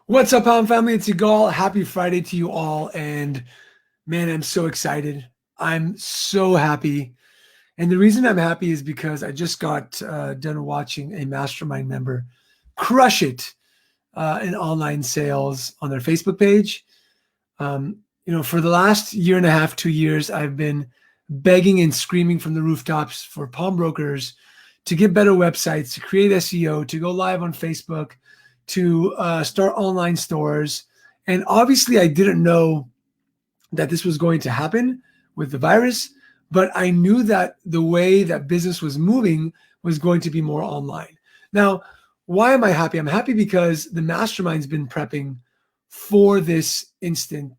What's up, Pound family? It's Yigal. Happy Friday to you all. And man, I'm so excited. I'm so happy. And the reason I'm happy is because I just got done watching a mastermind member crush it in online sales on their Facebook page. For the last year and a half, 2 years, I've been begging and screaming from the rooftops for pawnbrokers to get better websites, to create SEO, to go live on Facebook, to start online stores. And obviously, I didn't know that this was going to happen with the virus, but I knew that the way that business was moving was going to be more online. Now, why am I happy? I'm happy because the mastermind's been prepping for this instant.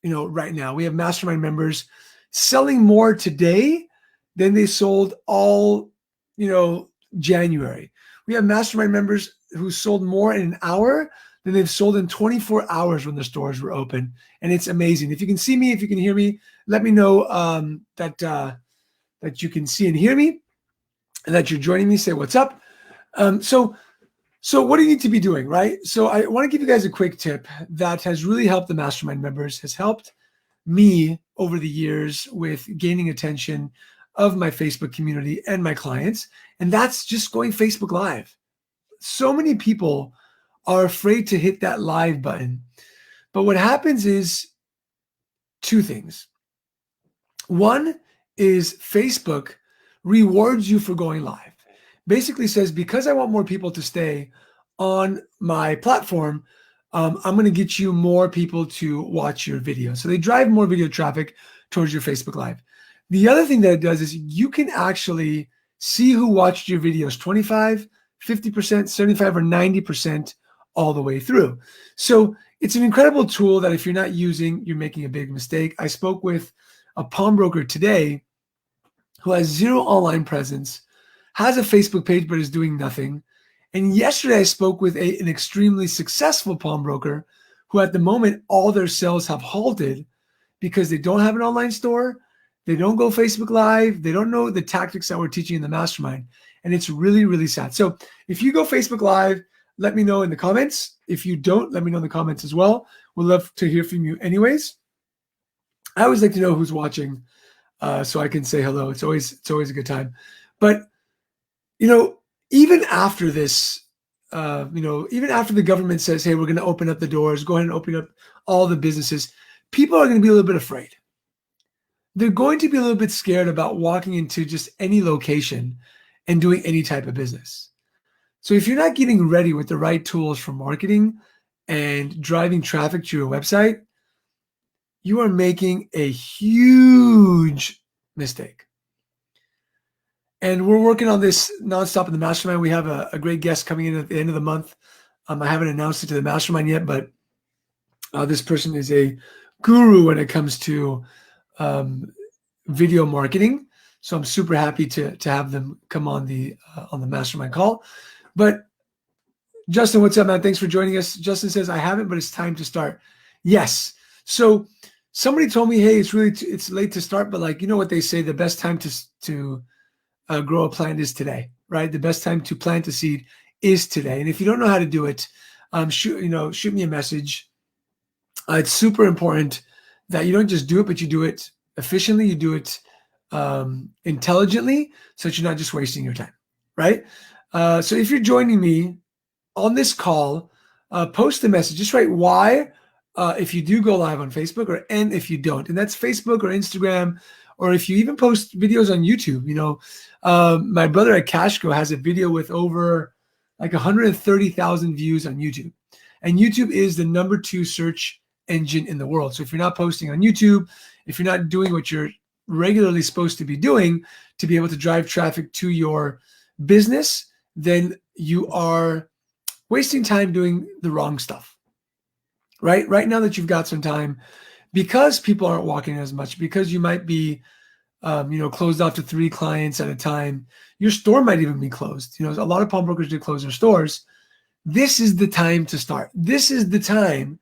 Right now we have mastermind members selling more today than they sold all, January. We have mastermind members who sold more in an hour than they've sold in 24 hours when the stores were open. And it's amazing. If you can see me, if you can hear me, let me know that you can see and hear me and that you're joining me. Say what's up. So what do you need to be doing, right? So I want to give you guys a quick tip that has really helped the mastermind members, has helped me over the years with gaining attention of my Facebook community and my clients. And that's just going Facebook Live. So many people are afraid to hit that live button. But what happens is two things. One is Facebook rewards you for going live. Basically says, because I want more people to stay on my platform, I'm going to get you more people to watch your video. So they drive more video traffic towards your Facebook Live. The other thing that it does is you can actually see who watched your videos 25, 50%, 75, or 90% all the way through. So it's an incredible tool that if you're not using, you're making a big mistake. I spoke with a pawnbroker today who has zero online presence, has a Facebook page, but is doing nothing. And yesterday I spoke with an extremely successful pawnbroker who at the moment, all their sales have halted because they don't have an online store. They don't go Facebook Live. They don't know the tactics that we're teaching in the mastermind. And it's really, really sad. So if you go Facebook Live, let me know in the comments. If you don't, let me know in the comments as well. We'd love to hear from you anyways. I always like to know who's watching so I can say hello. It's always a good time. But, even after this, even after the government says, hey, we're going to open up the doors, go ahead and open up all the businesses, people are going to be a little bit afraid. They're going to be a little bit scared about walking into just any location and doing any type of business. So if you're not getting ready with the right tools for marketing and driving traffic to your website, you are making a huge mistake. And we're working on this nonstop in the mastermind. We have a great guest coming in at the end of the month. I haven't announced it to the mastermind yet, but this person is a guru when it comes to video marketing. So I'm super happy to have them come on the mastermind call. But Justin, what's up, man? Thanks for joining us. Justin says, I haven't, but it's time to start. Yes. So somebody told me, hey, it's late to start, but like, you know what they say, the best time to grow a plant is today, right? The best time to plant a seed is today. And if you don't know how to do it, shoot me a message. It's super important that you don't just do it, but you do it efficiently. You do it intelligently, so that you're not just wasting your time, right? So if you're joining me on this call, post a message. Just write why if you do go live on Facebook, and if you don't. And that's Facebook or Instagram, or if you even post videos on YouTube. My brother at Cashco has a video with over like 130,000 views on YouTube. And YouTube is the number 2 search engine in the world. So if you're not posting on YouTube, if you're not doing what you're regularly supposed to be doing to be able to drive traffic to your business, then you are wasting time doing the wrong stuff, right? Right now that you've got some time, because people aren't walking as much, because you might be, closed off to 3 clients at a time, your store might even be closed. A lot of pawnbrokers did close their stores. This is the time to start. This is the time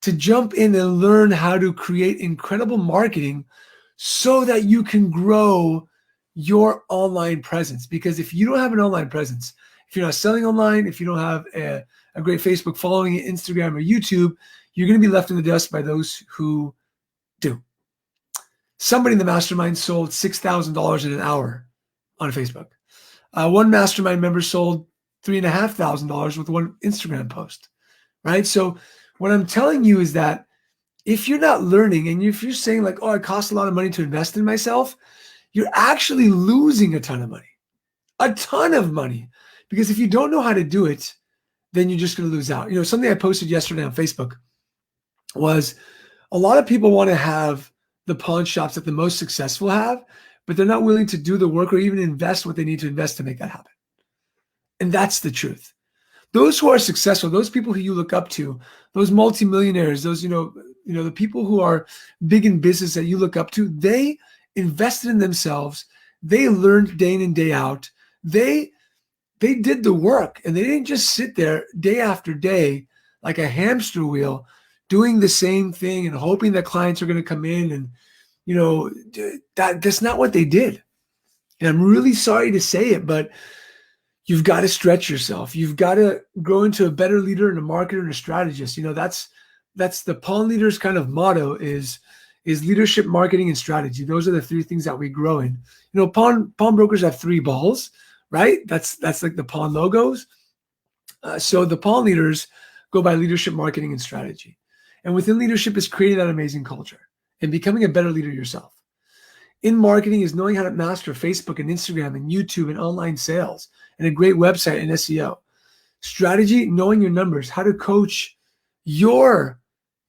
to jump in and learn how to create incredible marketing so that you can grow your online presence. Because if you don't have an online presence, if you're not selling online, if you don't have a a great Facebook following, Instagram, or YouTube, you're going to be left in the dust by those who do. Somebody in the mastermind sold $6,000 in an hour on Facebook. One mastermind member sold $3,500 with one Instagram post, right? So what I'm telling you is that if you're not learning and if you're saying like, oh, it costs a lot of money to invest in myself, you're actually losing a ton of money. Because if you don't know how to do it, then you're just going to lose out. Something I posted yesterday on Facebook was a lot of people want to have the pawn shops that the most successful have, but they're not willing to do the work or even invest what they need to invest to make that happen. And that's the truth. Those who are successful, those people who you look up to, those multimillionaires, those, the people who are big in business that you look up to, they invested in themselves. They learned day in and day out. They did the work, and they didn't just sit there day after day like a hamster wheel doing the same thing and hoping that clients are going to come in. And, that's not what they did. And I'm really sorry to say it, but you've got to stretch yourself. You've got to grow into a better leader and a marketer and a strategist. That's the pawn leader's kind of motto is leadership, marketing, and strategy. Those are the three things that we grow in. Pawnbrokers have 3 balls, right? That's like the pawn logos. So the pawn leaders go by leadership, marketing, and strategy. And within leadership is creating that amazing culture and becoming a better leader yourself. In marketing is knowing how to master Facebook and Instagram and YouTube and online sales and a great website and SEO. Strategy, knowing your numbers, how to coach your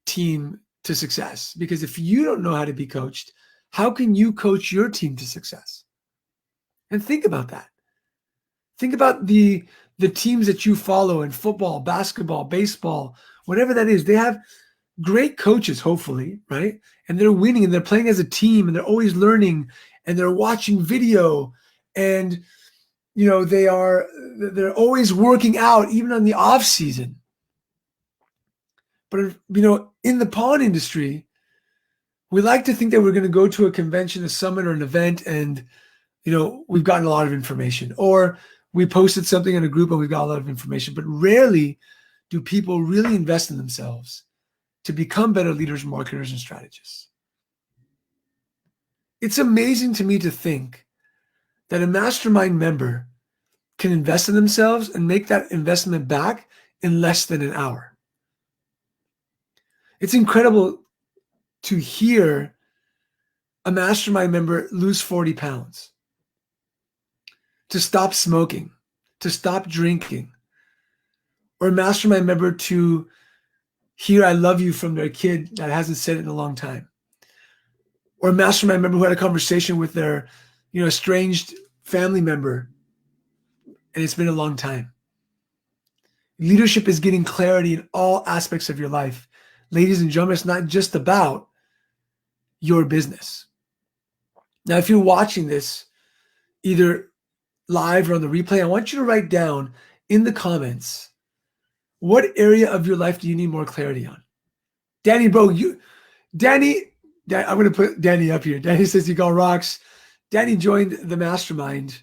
team to success. Because if you don't know how to be coached, how can you coach your team to success? And think about that. Think about the teams that you follow in football, basketball, baseball, whatever that is. They have great coaches, hopefully, right? And they're winning and they're playing as a team and they're always learning and they're watching video and they're always working out even on the off season. But in the pawn industry, we like to think that we're going to go to a convention, a summit, or an event, and we've gotten a lot of information, or we posted something in a group and we've got a lot of information. But rarely do people really invest in themselves to become better leaders, marketers, and strategists. It's amazing to me to think that a mastermind member can invest in themselves and make that investment back in less than an hour. It's incredible to hear a mastermind member lose 40 pounds, to stop smoking, to stop drinking, or a mastermind member to hear I love you from their kid that hasn't said it in a long time. Or a mastermind member who had a conversation with their, estranged family member, and it's been a long time. Leadership is getting clarity in all aspects of your life. Ladies and gentlemen, it's not just about your business. Now, if you're watching this, either live or on the replay, I want you to write down in the comments, what area of your life do you need more clarity on? Danny, bro, Danny, I'm going to put Danny up here. Danny says Yigal rocks. Danny joined the mastermind.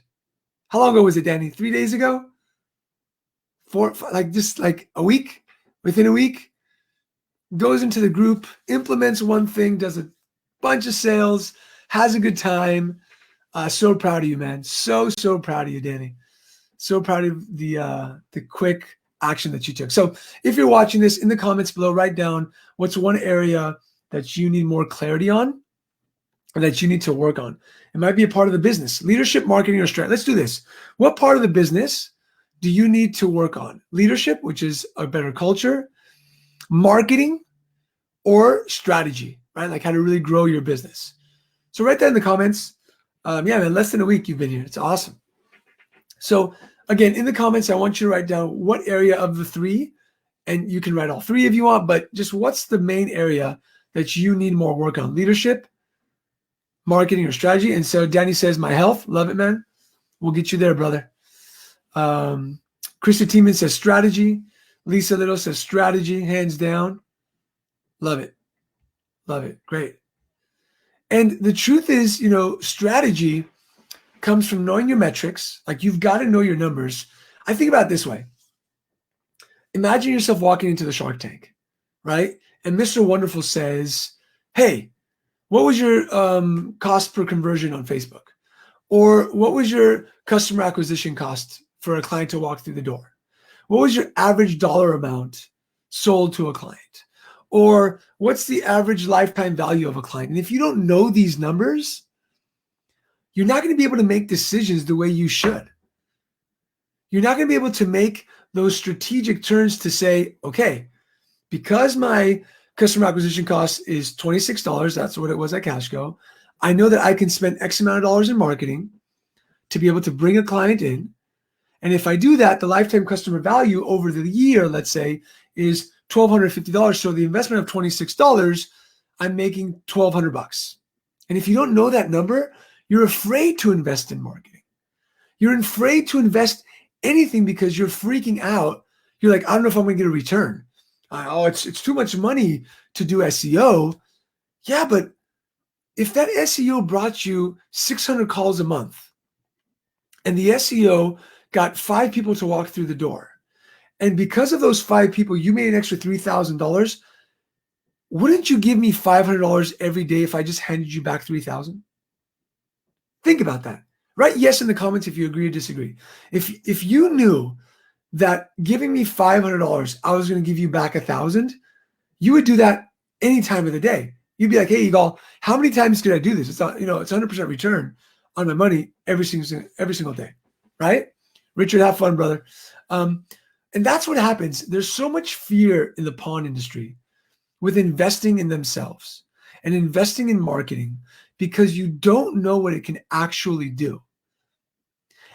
How long ago was it, Danny? 3 days ago? 4, just like a week? Within a week? Goes into the group, implements one thing, does a bunch of sales, has a good time. So proud of you, man. So proud of you, Danny. So proud of the quick action that you took. So if you're watching this, in the comments below, write down what's one area that you need more clarity on or that you need to work on. It might be a part of the business, leadership, marketing, or strategy. Let's do this. What part of the business do you need to work on? Leadership, which is a better culture, marketing, or strategy, right? Like how to really grow your business. So write that in the comments. Yeah, man, less than a week you've been here. It's awesome. So again, in the comments, I want you to write down what area of the 3, and you can write all 3 if you want, but just what's the main area that you need more work on? Leadership, marketing, or strategy? And so Danny says, my health. Love it, man. We'll get you there, brother. Krista Tiemann says strategy. Lisa Little says strategy, hands down. Love it. Love it. Great. And the truth is, strategy comes from knowing your metrics. Like you've got to know your numbers. I think about it this way. Imagine yourself walking into the Shark Tank, right? And Mr. Wonderful says, hey, what was your cost per conversion on Facebook? Or what was your customer acquisition cost for a client to walk through the door? What was your average dollar amount sold to a client? Or what's the average lifetime value of a client? And if you don't know these numbers, you're not going to be able to make decisions the way you should. You're not going to be able to make those strategic turns to say, okay, because my customer acquisition cost is $26, that's what it was at Cashco, I know that I can spend X amount of dollars in marketing to be able to bring a client in. And if I do that, the lifetime customer value over the year, let's say, is $1,250. So the investment of $26, I'm making $1,200. And if you don't know that number, you're afraid to invest in marketing. You're afraid to invest anything because you're freaking out. You're like, I don't know if I'm going to get a return. It's too much money to do SEO. Yeah, but if that SEO brought you 600 calls a month and the SEO got 5 people to walk through the door, and because of those 5 people, you made an extra $3,000, wouldn't you give me $500 every day if I just handed you back $3,000? Think about that. Write yes in the comments if you agree or disagree. If you knew that giving me $500, I was going to give you back $1,000, you would do that any time of the day. You'd be like, hey, Yigal, how many times could I do this? It's not, it's 100% return on my money every single day, right? Richard, have fun, brother. And that's what happens. There's so much fear in the pawn industry with investing in themselves and investing in marketing because you don't know what it can actually do.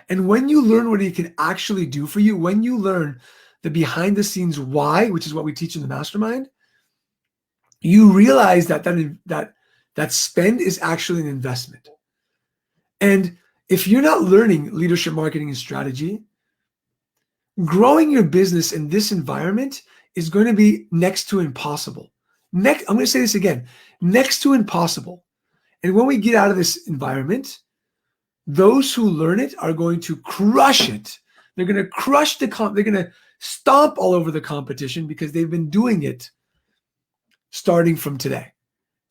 And when you learn what it can actually do for you, when you learn the behind the scenes why, which is what we teach in the mastermind, you realize that spend is actually an investment. And if you're not learning leadership marketing and strategy, growing your business in this environment is going to be next to impossible. I'm going to say this again, next to impossible. And when we get out of this environment, those who learn it are going to crush it. They're going to crush they're going to stomp all over the competition because they've been doing it starting from today,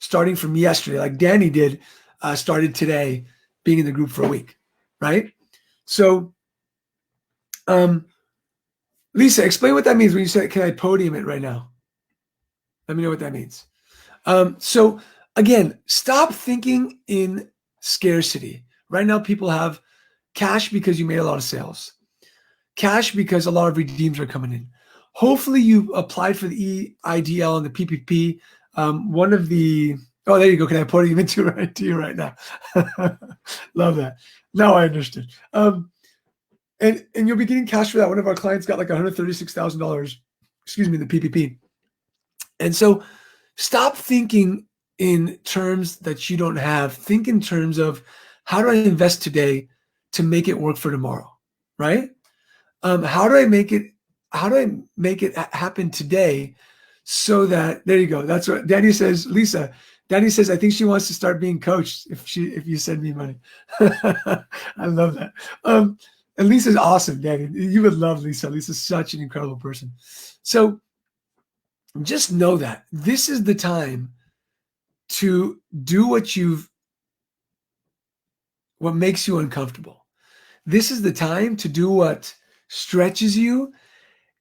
starting from yesterday, like Danny did, started today, being in the group for a week, right? So, Lisa, explain what that means when you say, can I podium it right now? Let me know what that means. So again, stop thinking in scarcity. Right now, people have cash because you made a lot of sales, cash because a lot of redeems are coming in. Hopefully you applied for the EIDL and the PPP. Oh, there you go. Can I podium it to you right now? Love that. Now I understood. And you'll be getting cash for that. One of our clients got like $136,000, the PPP. And so stop thinking in terms that you don't have. Think in terms of, how do I invest today to make it work for tomorrow, right? How do I make it happen today so that, there you go. That's what Danny says. Lisa, Danny says, I think she wants to start being coached if you send me money. I love that. And Lisa's awesome, Danny. You would love Lisa. Lisa's such an incredible person. So just know that this is the time to do what makes you uncomfortable. This is the time to do what stretches you,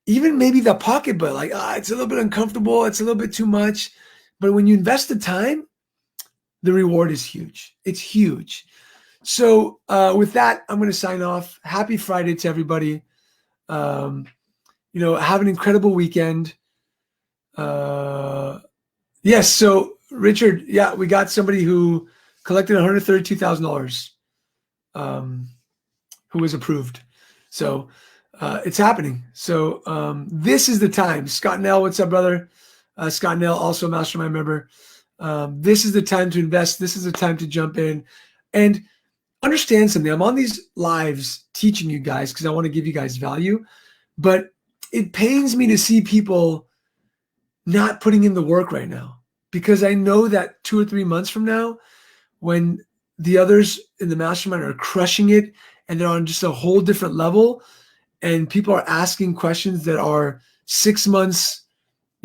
even maybe the pocketbook, like, it's a little bit uncomfortable, it's a little bit too much. But when you invest the time, the reward is huge. It's huge. So with that, I'm going to sign off. Happy Friday to everybody. Have an incredible weekend. Yes. So Richard, yeah, we got somebody who collected $132,000 who was approved. So it's happening. So this is the time. Scott Nell, what's up, brother? Scott Nell, also a mastermind member. This is the time to invest. This is the time to jump in and understand something. I'm on these lives teaching you guys because I want to give you guys value, but it pains me to see people not putting in the work right now, because I know that 2 or 3 months from now, when the others in the mastermind are crushing it and they're on just a whole different level, and people are asking questions that are 6 months,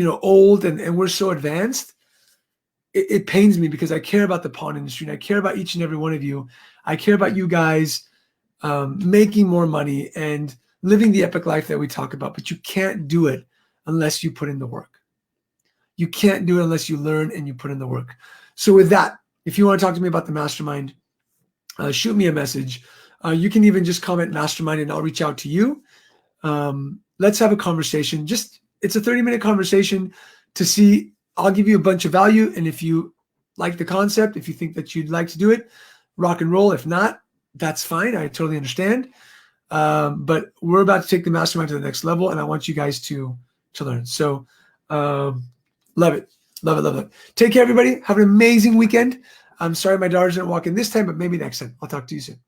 old, and we're so advanced. It pains me because I care about the pawn industry and I care about each and every one of you. I care about you guys making more money and living the epic life that we talk about, but you can't do it unless you put in the work. You can't do it unless you learn and you put in the work. So with that, if you want to talk to me about the mastermind, shoot me a message. You can even just comment mastermind and I'll reach out to you. Let's have a conversation. It's a 30-minute conversation to see. I'll give you a bunch of value. And if you like the concept, if you think that you'd like to do it, rock and roll. If not, that's fine. I totally understand. But we're about to take the mastermind to the next level, and I want you guys to learn. So love it. Love it, love it. Take care, everybody. Have an amazing weekend. I'm sorry my daughter's didn't walk in this time, but maybe next time. I'll talk to you soon.